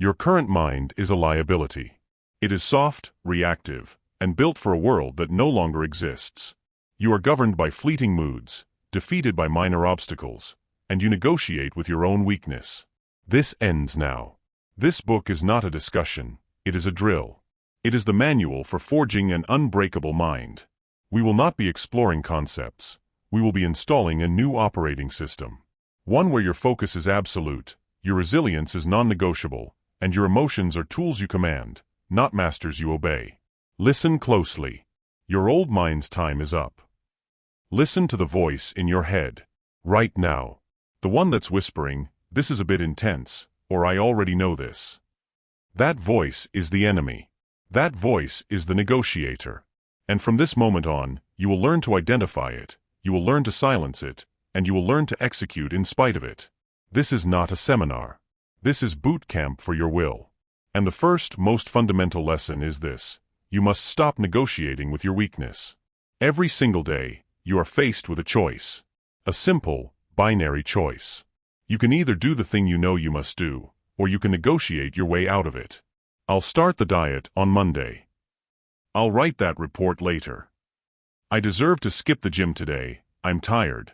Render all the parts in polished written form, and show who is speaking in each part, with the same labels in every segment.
Speaker 1: Your current mind is a liability. It is soft, reactive, and built for a world that no longer exists. You are governed by fleeting moods, defeated by minor obstacles, and you negotiate with your own weakness. This ends now. This book is not a discussion, it is a drill. It is the manual for forging an unbreakable mind. We will not be exploring concepts. We will be installing a new operating system. One where your focus is absolute, your resilience is non-negotiable, and your emotions are tools you command, not masters you obey. Listen closely. Your old mind's time is up. Listen to the voice in your head. Right now. The one that's whispering, "This is a bit intense," or "I already know this." That voice is the enemy. That voice is the negotiator. And from this moment on, you will learn to identify it, you will learn to silence it, and you will learn to execute in spite of it. This is not a seminar. This is boot camp for your will. And the first, most fundamental lesson is this: you must stop negotiating with your weakness. Every single day, you are faced with a choice. A simple, binary choice. You can either do the thing you know you must do, or you can negotiate your way out of it. I'll start the diet on Monday. I'll write that report later. I deserve to skip the gym today, I'm tired.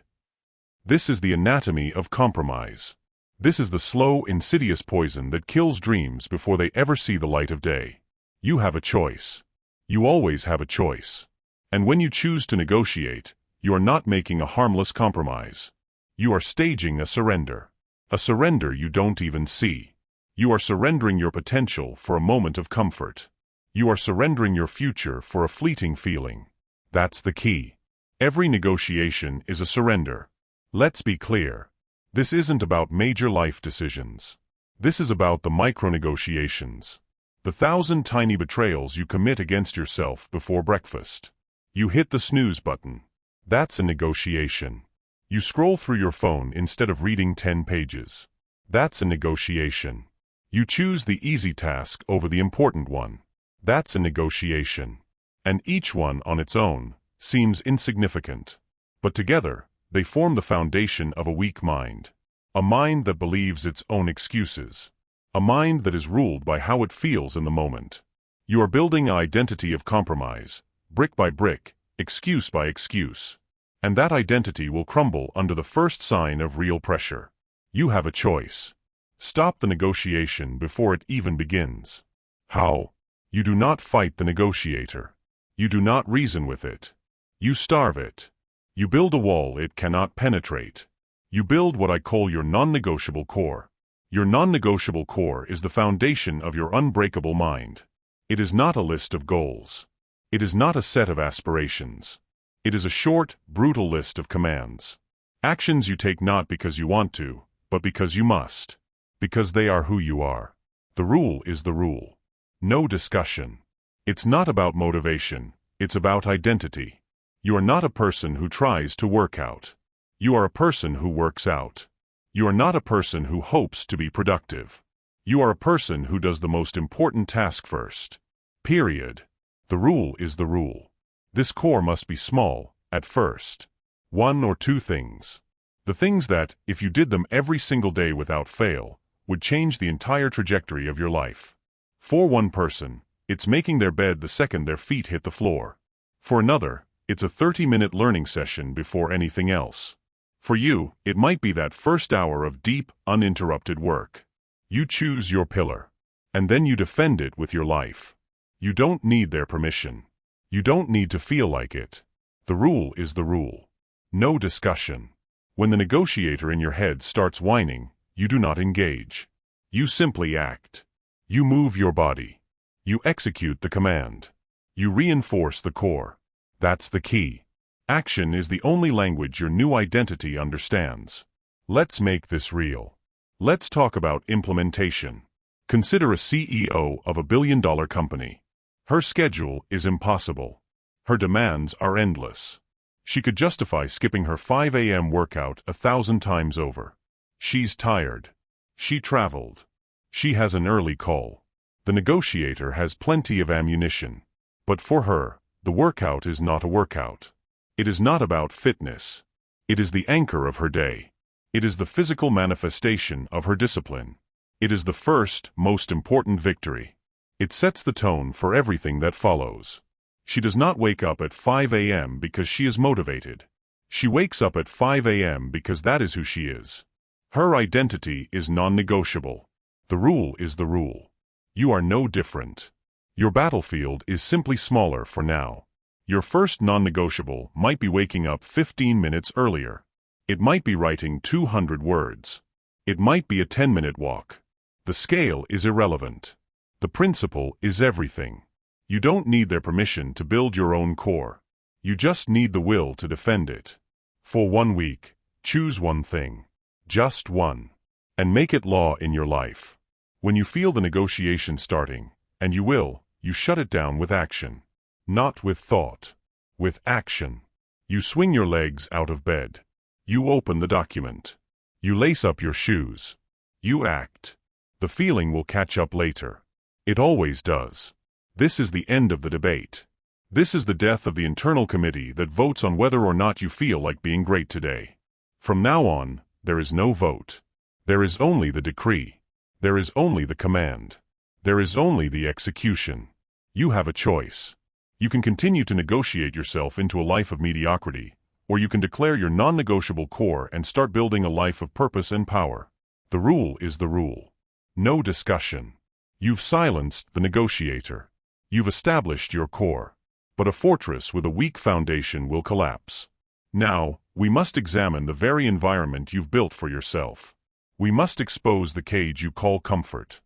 Speaker 1: This is the anatomy of compromise. This is the slow, insidious poison that kills dreams before they ever see the light of day. You have a choice. You always have a choice. And when you choose to negotiate, you are not making a harmless compromise. You are staging a surrender. A surrender you don't even see. You are surrendering your potential for a moment of comfort. You are surrendering your future for a fleeting feeling. That's the key. Every negotiation is a surrender. Let's be clear. This isn't about major life decisions. This is about the micro-negotiations. The 1,000 tiny betrayals you commit against yourself before breakfast. You hit the snooze button. That's a negotiation. You scroll through your phone instead of reading 10 pages. That's a negotiation. You choose the easy task over the important one. That's a negotiation. And each one on its own seems insignificant. But together, they form the foundation of a weak mind. A mind that believes its own excuses. A mind that is ruled by how it feels in the moment. You are building an identity of compromise, brick by brick, excuse by excuse. And that identity will crumble under the first sign of real pressure. You have a choice. Stop the negotiation before it even begins. How? You do not fight the negotiator. You do not reason with it. You starve it. You build a wall it cannot penetrate. You build what I call your non-negotiable core. Your non-negotiable core is the foundation of your unbreakable mind. It is not a list of goals. It is not a set of aspirations. It is a short, brutal list of commands. Actions you take not because you want to, but because you must. Because they are who you are. The rule is the rule. No discussion. It's not about motivation, it's about identity. You are not a person who tries to work out. You are a person who works out. You are not a person who hopes to be productive. You are a person who does the most important task first. Period. The rule is the rule. This core must be small, at first. 1 or 2 things. The things that, if you did them every single day without fail, would change the entire trajectory of your life. For one person, it's making their bed the second their feet hit the floor. For another, it's a 30-minute learning session before anything else. For you, it might be that first hour of deep, uninterrupted work. You choose your pillar. And then you defend it with your life. You don't need their permission. You don't need to feel like it. The rule is the rule. No discussion. When the negotiator in your head starts whining, you do not engage. You simply act. You move your body. You execute the command. You reinforce the core. That's the key. Action is the only language your new identity understands. Let's make this real. Let's talk about implementation. Consider a CEO of a billion-dollar company. Her schedule is impossible. Her demands are endless. She could justify skipping her 5 a.m. workout 1,000 times over. She's tired. She traveled. She has an early call. The negotiator has plenty of ammunition. But for her, the workout is not a workout. It is not about fitness. It is the anchor of her day. It is the physical manifestation of her discipline. It is the first, most important victory. It sets the tone for everything that follows. She does not wake up at 5 a.m. because she is motivated. She wakes up at 5 a.m. because that is who she is. Her identity is non-negotiable. The rule is the rule. You are no different. Your battlefield is simply smaller for now. Your first non-negotiable might be waking up 15 minutes earlier. It might be writing 200 words. It might be a 10-minute walk. The scale is irrelevant. The principle is everything. You don't need their permission to build your own core. You just need the will to defend it. For 1 week, choose one thing. Just one. And make it law in your life. When you feel the negotiation starting, and you will, you shut it down with action. Not with thought. With action. You swing your legs out of bed. You open the document. You lace up your shoes. You act. The feeling will catch up later. It always does. This is the end of the debate. This is the death of the internal committee that votes on whether or not you feel like being great today. From now on, there is no vote. There is only the decree. There is only the command. There is only the execution. You have a choice. You can continue to negotiate yourself into a life of mediocrity, or you can declare your non-negotiable core and start building a life of purpose and power. The rule is the rule. No discussion. You've silenced the negotiator. You've established your core. But a fortress with a weak foundation will collapse. Now, we must examine the very environment you've built for yourself. We must expose the cage you call comfort.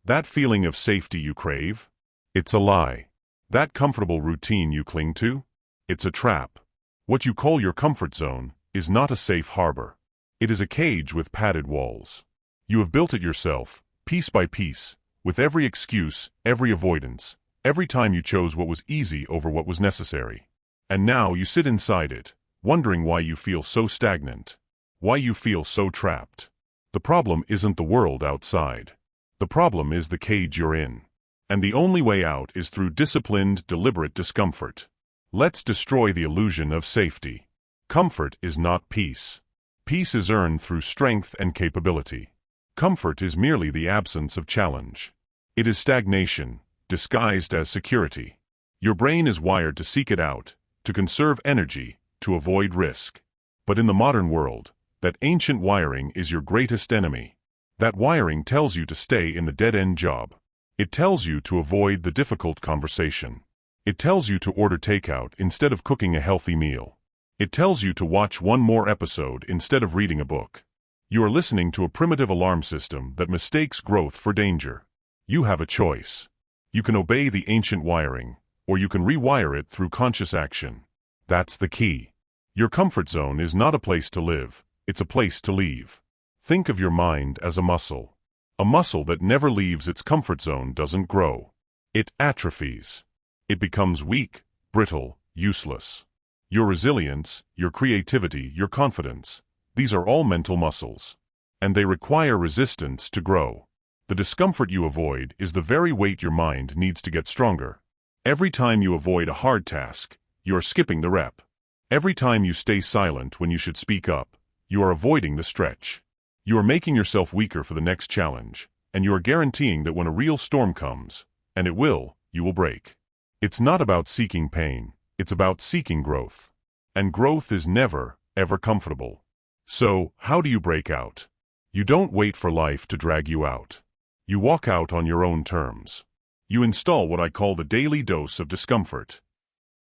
Speaker 1: That feeling of safety you crave? It's a lie. That comfortable routine you cling to? It's a trap. What you call your comfort zone is not a safe harbor. It is a cage with padded walls. You have built it yourself, piece by piece, with every excuse, every avoidance, every time you chose what was easy over what was necessary. And now you sit inside it, wondering why you feel so stagnant, why you feel so trapped. The problem isn't the world outside. The problem is the cage you're in. And the only way out is through disciplined, deliberate discomfort. Let's destroy the illusion of safety. Comfort is not peace. Peace is earned through strength and capability. Comfort is merely the absence of challenge. It is stagnation, disguised as security. Your brain is wired to seek it out, to conserve energy, to avoid risk. But in the modern world, that ancient wiring is your greatest enemy. That wiring tells you to stay in the dead-end job. It tells you to avoid the difficult conversation. It tells you to order takeout instead of cooking a healthy meal. It tells you to watch one more episode instead of reading a book. You are listening to a primitive alarm system that mistakes growth for danger. You have a choice. You can obey the ancient wiring, or you can rewire it through conscious action. That's the key. Your comfort zone is not a place to live, it's a place to leave. Think of your mind as a muscle. A muscle that never leaves its comfort zone doesn't grow. It atrophies. It becomes weak, brittle, useless. Your resilience, your creativity, your confidence, these are all mental muscles. And they require resistance to grow. The discomfort you avoid is the very weight your mind needs to get stronger. Every time you avoid a hard task, you are skipping the rep. Every time you stay silent when you should speak up, you are avoiding the stretch. You are making yourself weaker for the next challenge, and you are guaranteeing that when a real storm comes, and it will, you will break. It's not about seeking pain, it's about seeking growth. And growth is never, ever comfortable. So, how do you break out? You don't wait for life to drag you out. You walk out on your own terms. You install what I call the daily dose of discomfort.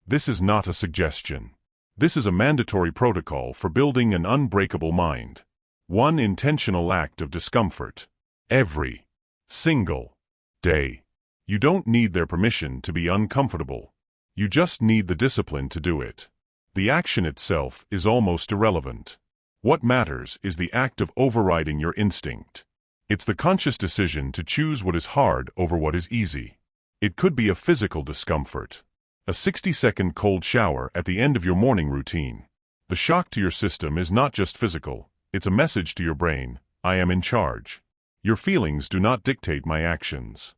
Speaker 1: This is not a suggestion. This is a mandatory protocol for building an unbreakable mind. One intentional act of discomfort. Every single day. You don't need their permission to be uncomfortable. You just need the discipline to do it. The action itself is almost irrelevant. What matters is the act of overriding your instinct. It's the conscious decision to choose what is hard over what is easy. It could be a physical discomfort. A 60-second cold shower at the end of your morning routine. The shock to your system is not just physical. It's a message to your brain, I am in charge. Your feelings do not dictate my actions.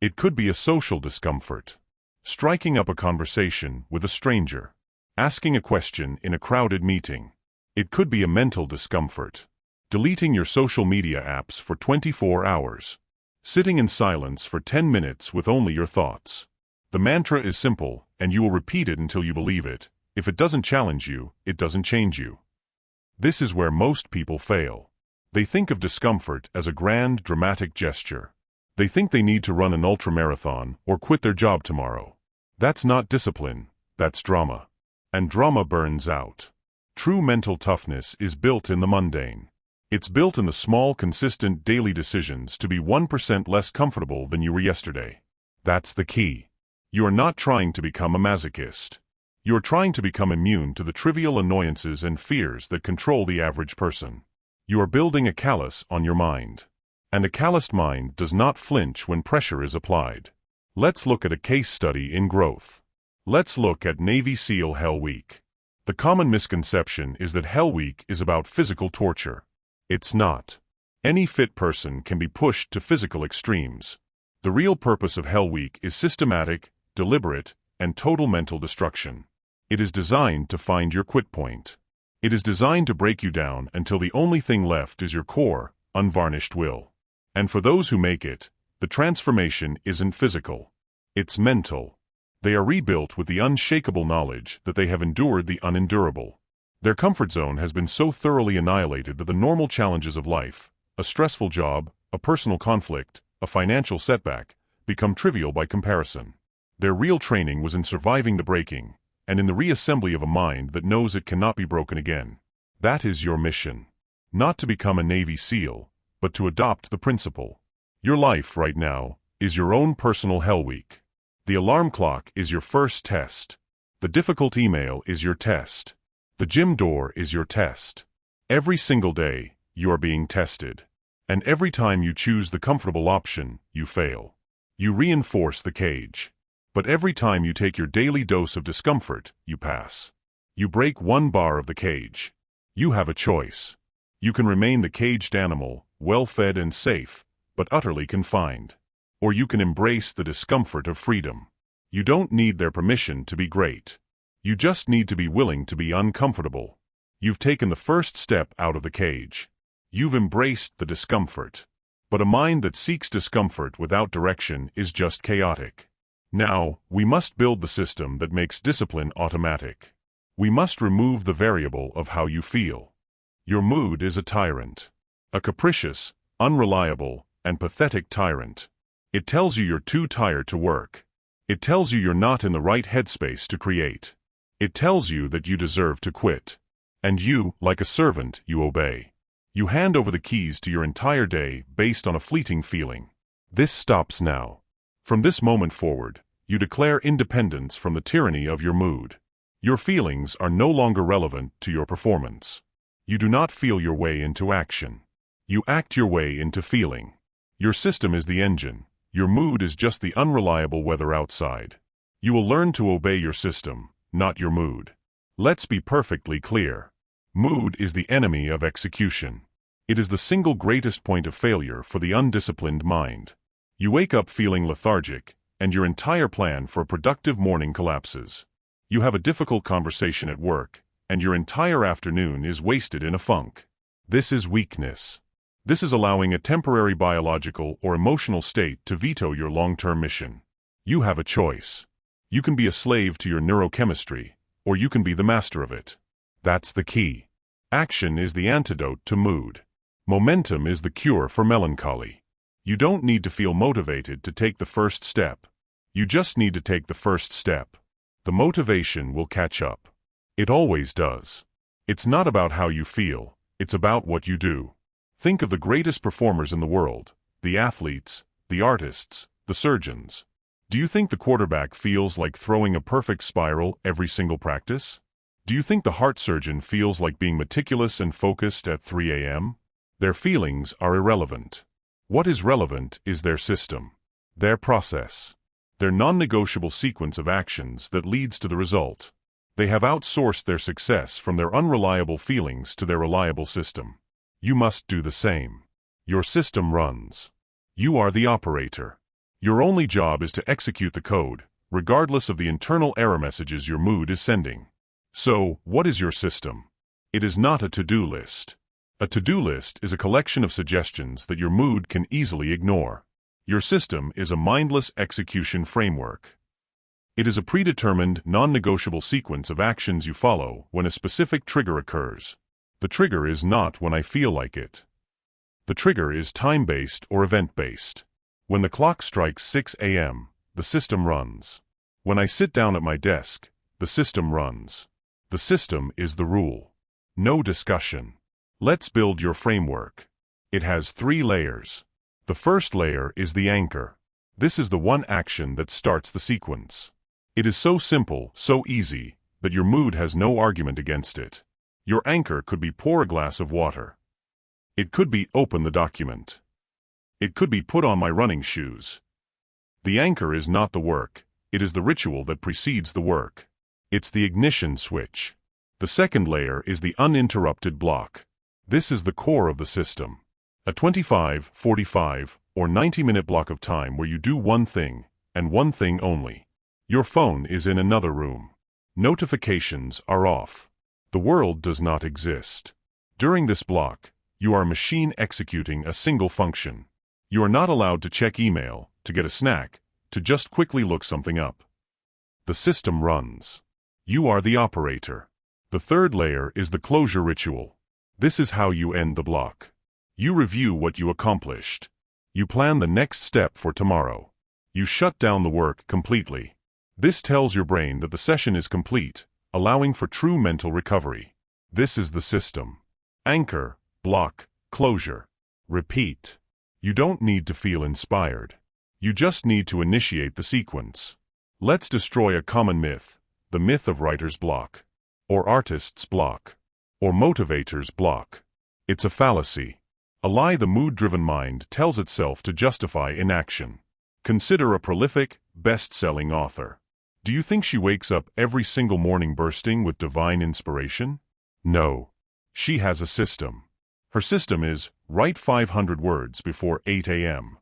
Speaker 1: It could be a social discomfort. Striking up a conversation with a stranger. Asking a question in a crowded meeting. It could be a mental discomfort. deleting your social media apps for 24 hours, sitting in silence for 10 minutes with only your thoughts. The mantra is simple, and you will repeat it until you believe it. If it doesn't challenge you, it doesn't change you. This is where most people fail. They think of discomfort as a grand, dramatic gesture. They think they need to run an ultramarathon or quit their job tomorrow. That's not discipline, that's drama. And drama burns out. True mental toughness is built in the mundane. It's built in the small, consistent daily decisions to be 1% less comfortable than you were yesterday. That's the key. You are not trying to become a masochist. You are trying to become immune to the trivial annoyances and fears that control the average person. You are building a callus on your mind. And a calloused mind does not flinch when pressure is applied. Let's look at a case study in growth. Let's look at Navy SEAL Hell Week. The common misconception is that Hell Week is about physical torture. It's not. Any fit person can be pushed to physical extremes. The real purpose of Hell Week is systematic, deliberate, and total mental destruction. It is designed to find your quit point. It is designed to break you down until the only thing left is your core, unvarnished will. And for those who make it, the transformation isn't physical. It's mental. They are rebuilt with the unshakable knowledge that they have endured the unendurable. Their comfort zone has been so thoroughly annihilated that the normal challenges of life, a stressful job, a personal conflict, a financial setback, become trivial by comparison. Their real training was in surviving the breaking, and in the reassembly of a mind that knows it cannot be broken again. That is your mission. Not to become a Navy SEAL, but to adopt the principle. Your life right now is your own personal Hell Week. The alarm clock is your first test. The difficult email is your test. The gym door is your test. Every single day, you are being tested. And every time you choose the comfortable option, you fail. You reinforce the cage. But every time you take your daily dose of discomfort, you pass. You break one bar of the cage. You have a choice. You can remain the caged animal, well-fed and safe, but utterly confined. Or you can embrace the discomfort of freedom. You don't need their permission to be great. You just need to be willing to be uncomfortable. You've taken the first step out of the cage. You've embraced the discomfort. But a mind that seeks discomfort without direction is just chaotic. Now, we must build the system that makes discipline automatic. We must remove the variable of how you feel. Your mood is a tyrant. A capricious, unreliable, and pathetic tyrant. It tells you you're too tired to work. It tells you you're not in the right headspace to create. It tells you that you deserve to quit. And you, like a servant, you obey. You hand over the keys to your entire day based on a fleeting feeling. This stops now. From this moment forward, you declare independence from the tyranny of your mood. Your feelings are no longer relevant to your performance. You do not feel your way into action. You act your way into feeling. Your system is the engine. Your mood is just the unreliable weather outside. You will learn to obey your system, not your mood. Let's be perfectly clear. Mood is the enemy of execution. It is the single greatest point of failure for the undisciplined mind. You wake up feeling lethargic, and your entire plan for a productive morning collapses. You have a difficult conversation at work, and your entire afternoon is wasted in a funk. This is weakness. This is allowing a temporary biological or emotional state to veto your long-term mission. You have a choice. You can be a slave to your neurochemistry, or you can be the master of it. That's the key. Action is the antidote to mood. Momentum is the cure for melancholy. You don't need to feel motivated to take the first step. You just need to take the first step. The motivation will catch up. It always does. It's not about how you feel, it's about what you do. Think of the greatest performers in the world, the athletes, the artists, the surgeons. Do you think the quarterback feels like throwing a perfect spiral every single practice? Do you think the heart surgeon feels like being meticulous and focused at 3 a.m.? Their feelings are irrelevant. What is relevant is their system, their process, their non-negotiable sequence of actions that leads to the result. They have outsourced their success from their unreliable feelings to their reliable system. You must do the same. Your system runs. You are the operator. Your only job is to execute the code, regardless of the internal error messages your mood is sending. So, what is your system? It is not a to-do list. A to-do list is a collection of suggestions that your mood can easily ignore. Your system is a mindless execution framework. It is a predetermined, non-negotiable sequence of actions you follow when a specific trigger occurs. The trigger is not when I feel like it. The trigger is time-based or event-based. When the clock strikes 6 a.m., the system runs. When I sit down at my desk, the system runs. The system is the rule. No discussion. Let's build your framework. It has 3 layers. The first layer is the anchor. This is the one action that starts the sequence. It is so simple, so easy, that your mood has no argument against it. Your anchor could be pour a glass of water. It could be open the document. It could be put on my running shoes. The anchor is not the work, it is the ritual that precedes the work. It's the ignition switch. The second layer is the uninterrupted block. This is the core of the system. A 25, 45, or 90-minute block of time where you do one thing, and one thing only. Your phone is in another room. Notifications are off. The world does not exist. During this block, you are a machine executing a single function. You are not allowed to check email, to get a snack, to just quickly look something up. The system runs. You are the operator. The third layer is the closure ritual. This is how you end the block. You review what you accomplished. You plan the next step for tomorrow. You shut down the work completely. This tells your brain that the session is complete, allowing for true mental recovery. This is the system. Anchor, block, closure. Repeat. You don't need to feel inspired. You just need to initiate the sequence. Let's destroy a common myth, the myth of writer's block, or artist's block, or motivator's block. It's a fallacy. A lie the mood-driven mind tells itself to justify inaction. Consider a prolific, best-selling author. Do you think she wakes up every single morning bursting with divine inspiration? No. She has a system. Her system is, write 500 words before 8 a.m.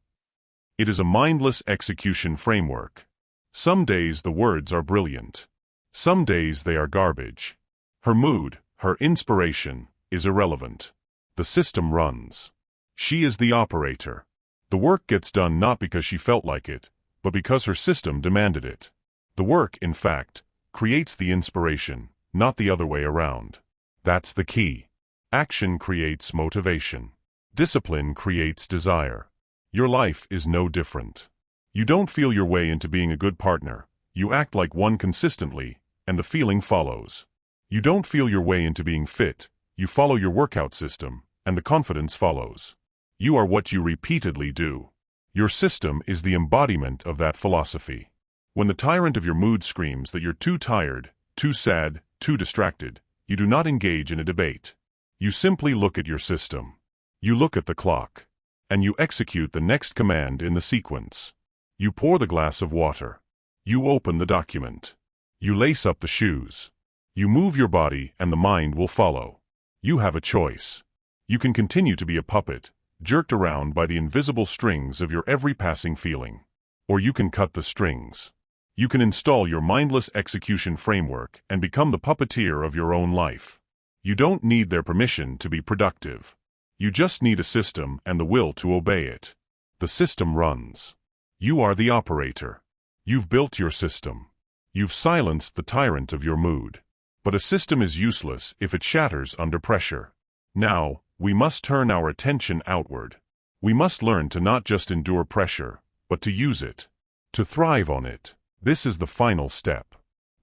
Speaker 1: It is a mindless execution framework. Some days the words are brilliant. Some days they are garbage. Her mood, her inspiration, is irrelevant. The system runs. She is the operator. The work gets done not because she felt like it, but because her system demanded it. The work, in fact, creates the inspiration, not the other way around. That's the key. Action creates motivation. Discipline creates desire. Your life is no different. You don't feel your way into being a good partner. You act like one consistently, and the feeling follows. You don't feel your way into being fit. You follow your workout system, and the confidence follows. You are what you repeatedly do. Your system is the embodiment of that philosophy. When the tyrant of your mood screams that you're too tired, too sad, too distracted, you do not engage in a debate. You simply look at your system. You look at the clock. And you execute the next command in the sequence. You pour the glass of water. You open the document. You lace up the shoes. You move your body and the mind will follow. You have a choice. You can continue to be a puppet, jerked around by the invisible strings of your every passing feeling. Or you can cut the strings. You can install your mindless execution framework and become the puppeteer of your own life. You don't need their permission to be productive. You just need a system and the will to obey it. The system runs. You are the operator. You've built your system. You've silenced the tyrant of your mood. But a system is useless if it shatters under pressure. Now, we must turn our attention outward. We must learn to not just endure pressure, but to use it. To thrive on it. This is the final step.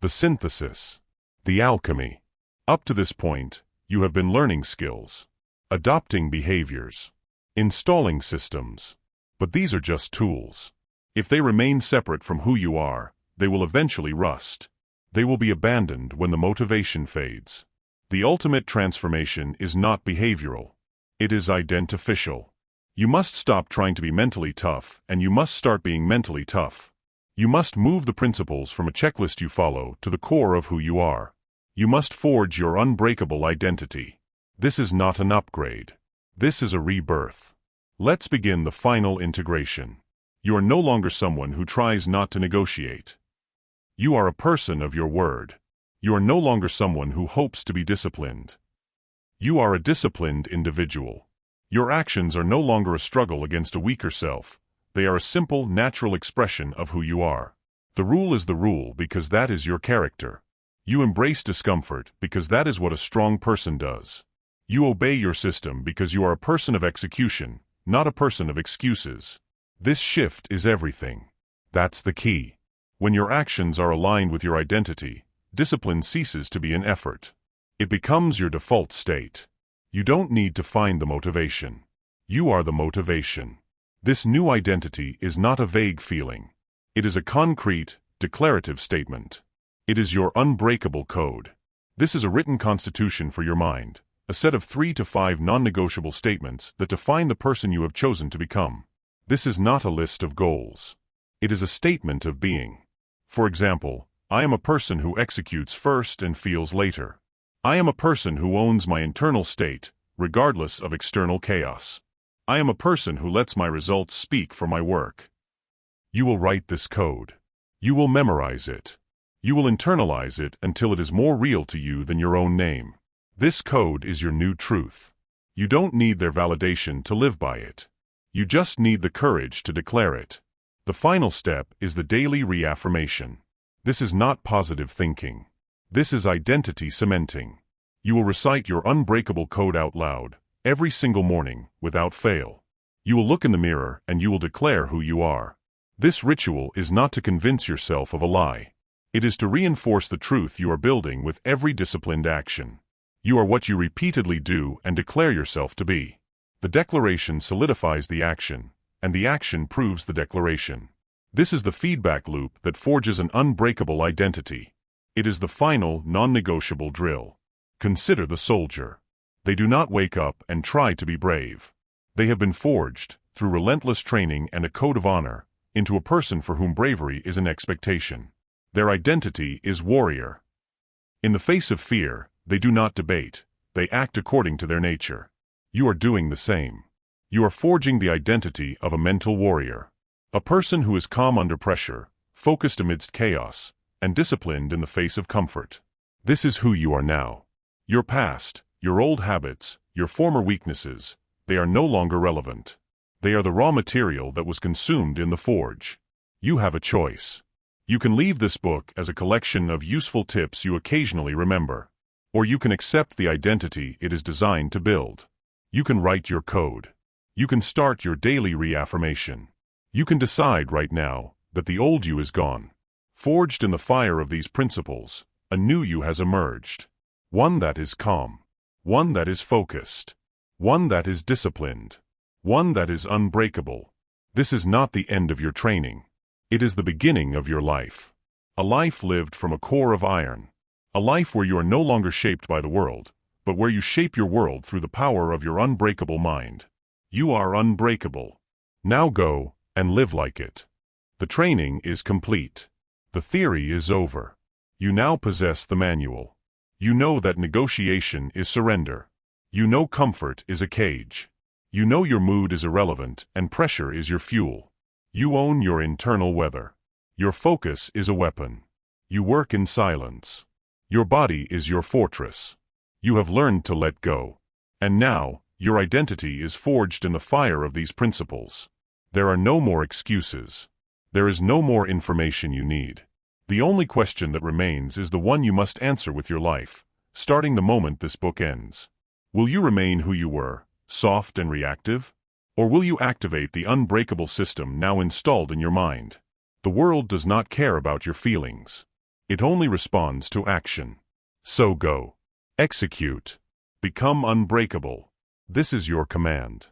Speaker 1: The synthesis. The alchemy. Up to this point, you have been learning skills. Adopting behaviors. Installing systems. But these are just tools. If they remain separate from who you are, they will eventually rust. They will be abandoned when the motivation fades. The ultimate transformation is not behavioral. It is identificial. You must stop trying to be mentally tough, and you must start being mentally tough. You must move the principles from a checklist you follow to the core of who you are. You must forge your unbreakable identity. This is not an upgrade. This is a rebirth. Let's begin the final integration. You are no longer someone who tries not to negotiate. You are a person of your word. You are no longer someone who hopes to be disciplined. You are a disciplined individual. Your actions are no longer a struggle against a weaker self. They are a simple, natural expression of who you are. The rule is the rule because that is your character. You embrace discomfort because that is what a strong person does. You obey your system because you are a person of execution, not a person of excuses. This shift is everything. That's the key. When your actions are aligned with your identity, discipline ceases to be an effort. It becomes your default state. You don't need to find the motivation. You are the motivation. This new identity is not a vague feeling. It is a concrete, declarative statement. It is your unbreakable code. This is a written constitution for your mind, a set of 3 to 5 non-negotiable statements that define the person you have chosen to become. This is not a list of goals. It is a statement of being. For example, I am a person who executes first and feels later. I am a person who owns my internal state, regardless of external chaos. I am a person who lets my results speak for my work. You will write this code. You will memorize it. You will internalize it until it is more real to you than your own name. This code is your new truth. You don't need their validation to live by it. You just need the courage to declare it. The final step is the daily reaffirmation. This is not positive thinking. This is identity cementing. You will recite your unbreakable code out loud, every single morning, without fail. You will look in the mirror and you will declare who you are. This ritual is not to convince yourself of a lie. It is to reinforce the truth you are building with every disciplined action. You are what you repeatedly do and declare yourself to be. The declaration solidifies the action, and the action proves the declaration. This is the feedback loop that forges an unbreakable identity. It is the final, non-negotiable drill. Consider the soldier. They do not wake up and try to be brave. They have been forged, through relentless training and a code of honor, into a person for whom bravery is an expectation. Their identity is warrior. In the face of fear, they do not debate. They act according to their nature. You are doing the same. You are forging the identity of a mental warrior. A person who is calm under pressure, focused amidst chaos, and disciplined in the face of comfort. This is who you are now. Your past, your old habits, your former weaknesses, they are no longer relevant. They are the raw material that was consumed in the forge. You have a choice. You can leave this book as a collection of useful tips you occasionally remember. Or you can accept the identity it is designed to build. You can write your code. You can start your daily reaffirmation. You can decide right now that the old you is gone. Forged in the fire of these principles, a new you has emerged. One that is calm. One that is focused. One that is disciplined. One that is unbreakable. This is not the end of your training. It is the beginning of your life. A life lived from a core of iron. A life where you are no longer shaped by the world, but where you shape your world through the power of your unbreakable mind. You are unbreakable. Now go and live like it. The training is complete. The theory is over. You now possess the manual. You know that negotiation is surrender. You know comfort is a cage. You know your mood is irrelevant and pressure is your fuel. You own your internal weather. Your focus is a weapon. You work in silence. Your body is your fortress. You have learned to let go. And now, your identity is forged in the fire of these principles. There are no more excuses. There is no more information you need. The only question that remains is the one you must answer with your life, starting the moment this book ends. Will you remain who you were, soft and reactive? Or will you activate the unbreakable system now installed in your mind? The world does not care about your feelings. It only responds to action. So go. Execute. Become unbreakable. This is your command.